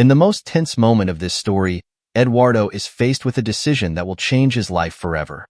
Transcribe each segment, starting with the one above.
In the most tense moment of this story, Eduardo is faced with a decision that will change his life forever.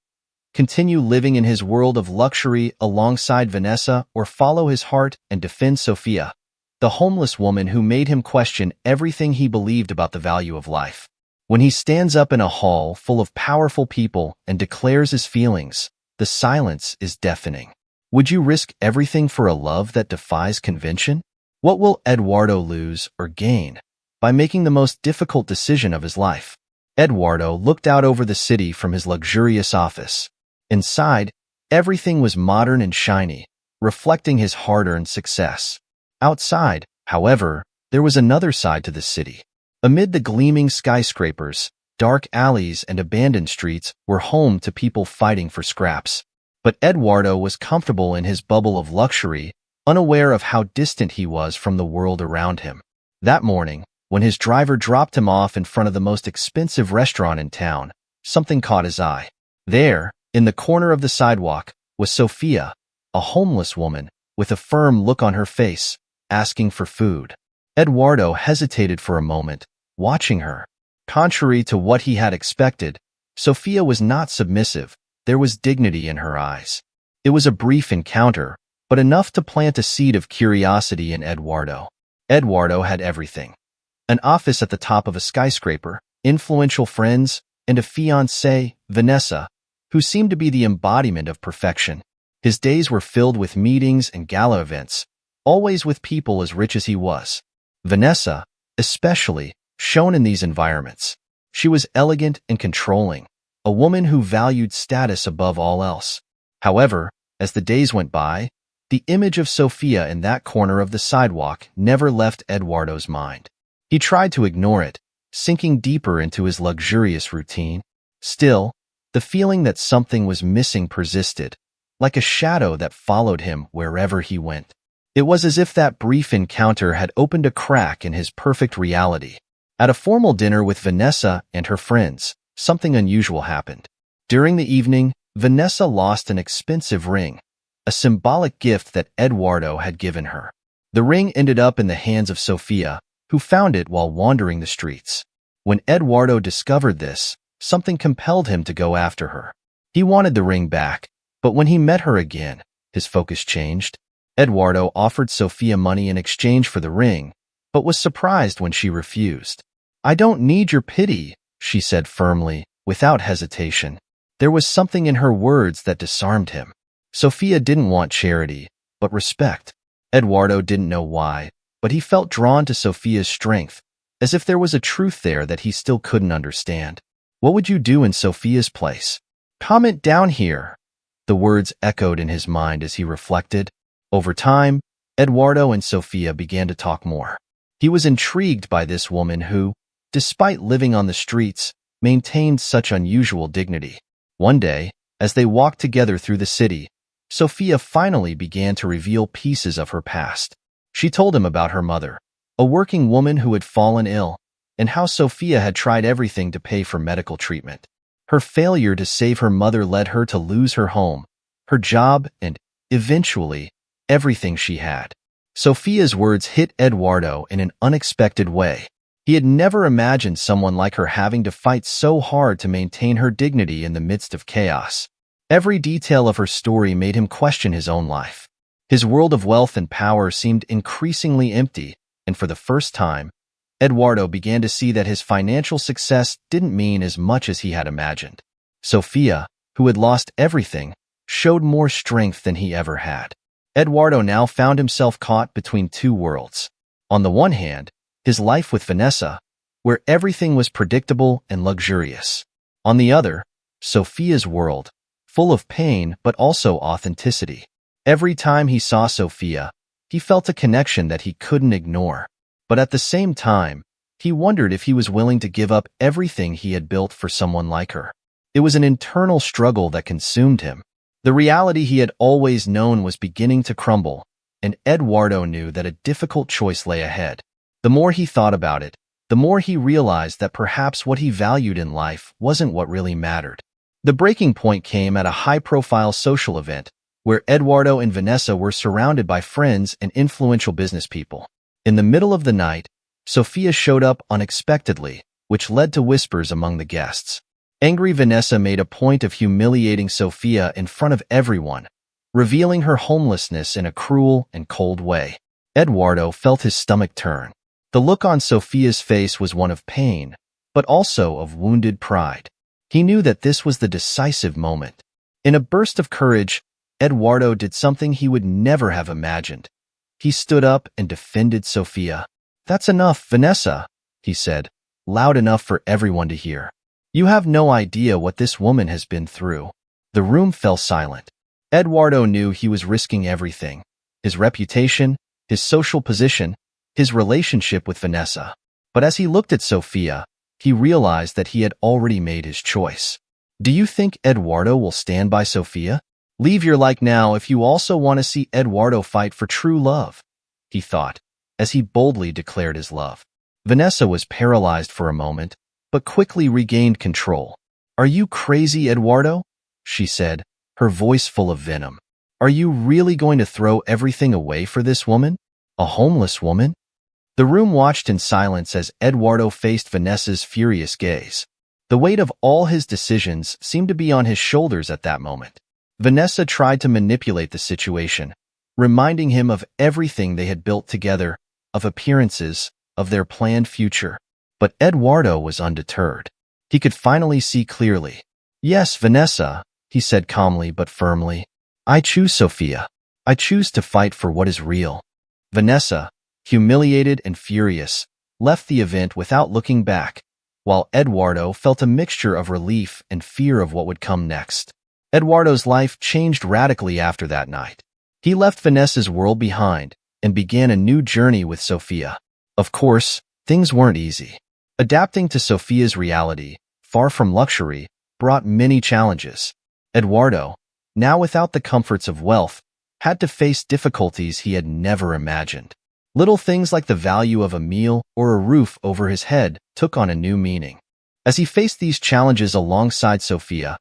Continue living in his world of luxury alongside Vanessa, or follow his heart and defend Sofia, the homeless woman who made him question everything he believed about the value of life. When he stands up in a hall full of powerful people and declares his feelings, the silence is deafening. Would you risk everything for a love that defies convention? What will Eduardo lose or gain by making the most difficult decision of his life? Eduardo looked out over the city from his luxurious office. Inside, everything was modern and shiny, reflecting his hard-earned success. Outside, however, there was another side to the city. Amid the gleaming skyscrapers, dark alleys and abandoned streets were home to people fighting for scraps. But Eduardo was comfortable in his bubble of luxury, unaware of how distant he was from the world around him. That morning, when his driver dropped him off in front of the most expensive restaurant in town, something caught his eye. There, in the corner of the sidewalk, was Sofia, a homeless woman, with a firm look on her face, asking for food. Eduardo hesitated for a moment, watching her. Contrary to what he had expected, Sofia was not submissive. There was dignity in her eyes. It was a brief encounter, but enough to plant a seed of curiosity in Eduardo. Eduardo had everything: an office at the top of a skyscraper, influential friends, and a fiancée, Vanessa, who seemed to be the embodiment of perfection. His days were filled with meetings and gala events, always with people as rich as he was. Vanessa, especially, shone in these environments. She was elegant and controlling, a woman who valued status above all else. However, as the days went by, the image of Sofia in that corner of the sidewalk never left Eduardo's mind. He tried to ignore it, sinking deeper into his luxurious routine. Still, the feeling that something was missing persisted, like a shadow that followed him wherever he went. It was as if that brief encounter had opened a crack in his perfect reality. At a formal dinner with Vanessa and her friends, something unusual happened. During the evening, Vanessa lost an expensive ring, a symbolic gift that Eduardo had given her. The ring ended up in the hands of Sofia, who found it while wandering the streets. When Eduardo discovered this, something compelled him to go after her. He wanted the ring back, but when he met her again, his focus changed. Eduardo offered Sofia money in exchange for the ring, but was surprised when she refused. "I don't need your pity," she said firmly, without hesitation. There was something in her words that disarmed him. Sofia didn't want charity, but respect. Eduardo didn't know why, but he felt drawn to Sofia's strength, as if there was a truth there that he still couldn't understand. What would you do in Sofia's place? Comment down here. The words echoed in his mind as he reflected. Over time, Eduardo and Sofia began to talk more. He was intrigued by this woman who, despite living on the streets, maintained such unusual dignity. One day, as they walked together through the city, Sofia finally began to reveal pieces of her past. She told him about her mother, a working woman who had fallen ill, and how Sofia had tried everything to pay for medical treatment. Her failure to save her mother led her to lose her home, her job, and, eventually, everything she had. Sofia's words hit Eduardo in an unexpected way. He had never imagined someone like her having to fight so hard to maintain her dignity in the midst of chaos. Every detail of her story made him question his own life. His world of wealth and power seemed increasingly empty, and for the first time, Eduardo began to see that his financial success didn't mean as much as he had imagined. Sofia, who had lost everything, showed more strength than he ever had. Eduardo now found himself caught between two worlds. On the one hand, his life with Vanessa, where everything was predictable and luxurious. On the other, Sofia's world, full of pain but also authenticity. Every time he saw Sofia, he felt a connection that he couldn't ignore. But at the same time, he wondered if he was willing to give up everything he had built for someone like her. It was an internal struggle that consumed him. The reality he had always known was beginning to crumble, and Eduardo knew that a difficult choice lay ahead. The more he thought about it, the more he realized that perhaps what he valued in life wasn't what really mattered. The breaking point came at a high-profile social event, where Eduardo and Vanessa were surrounded by friends and influential business people. In the middle of the night, Sophia showed up unexpectedly, which led to whispers among the guests. Angry Vanessa made a point of humiliating Sophia in front of everyone, revealing her homelessness in a cruel and cold way. Eduardo felt his stomach turn. The look on Sophia's face was one of pain, but also of wounded pride. He knew that this was the decisive moment. In a burst of courage, Eduardo did something he would never have imagined. He stood up and defended Sophia. "That's enough, Vanessa," he said, loud enough for everyone to hear. "You have no idea what this woman has been through." The room fell silent. Eduardo knew he was risking everything: his reputation, his social position, his relationship with Vanessa. But as he looked at Sophia, he realized that he had already made his choice. Do you think Eduardo will stand by Sophia? Leave your like now if you also want to see Eduardo fight for true love, he thought, as he boldly declared his love. Vanessa was paralyzed for a moment, but quickly regained control. "Are you crazy, Eduardo?" she said, her voice full of venom. "Are you really going to throw everything away for this woman? A homeless woman?" The room watched in silence as Eduardo faced Vanessa's furious gaze. The weight of all his decisions seemed to be on his shoulders at that moment. Vanessa tried to manipulate the situation, reminding him of everything they had built together, of appearances, of their planned future. But Eduardo was undeterred. He could finally see clearly. "Yes, Vanessa," he said calmly but firmly. "I choose Sophia. I choose to fight for what is real." Vanessa, humiliated and furious, left the event without looking back, while Eduardo felt a mixture of relief and fear of what would come next. Eduardo's life changed radically after that night. He left Vanessa's world behind and began a new journey with Sophia. Of course, things weren't easy. Adapting to Sophia's reality, far from luxury, brought many challenges. Eduardo, now without the comforts of wealth, had to face difficulties he had never imagined. Little things like the value of a meal or a roof over his head took on a new meaning. As he faced these challenges alongside Sophia,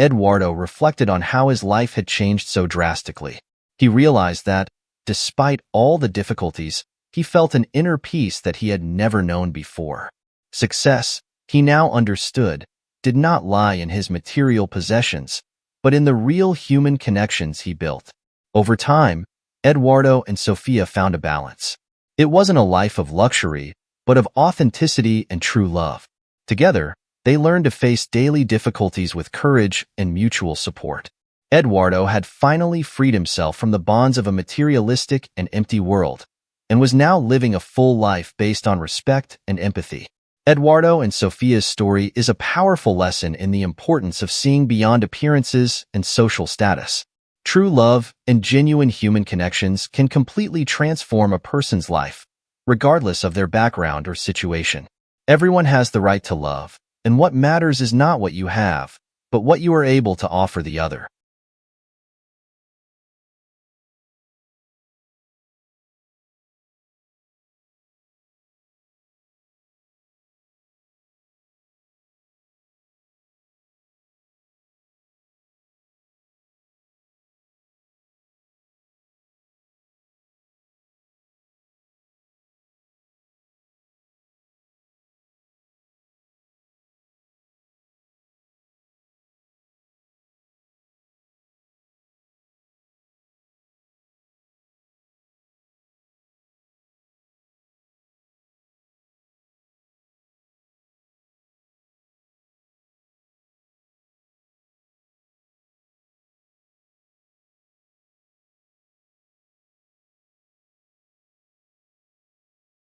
Eduardo reflected on how his life had changed so drastically. He realized that, despite all the difficulties, he felt an inner peace that he had never known before. Success, he now understood, did not lie in his material possessions, but in the real human connections he built. Over time, Eduardo and Sophia found a balance. It wasn't a life of luxury, but of authenticity and true love. Together, they learned to face daily difficulties with courage and mutual support. Eduardo had finally freed himself from the bonds of a materialistic and empty world, and was now living a full life based on respect and empathy. Eduardo and Sophia's story is a powerful lesson in the importance of seeing beyond appearances and social status. True love and genuine human connections can completely transform a person's life, regardless of their background or situation. Everyone has the right to love, and what matters is not what you have, but what you are able to offer the other.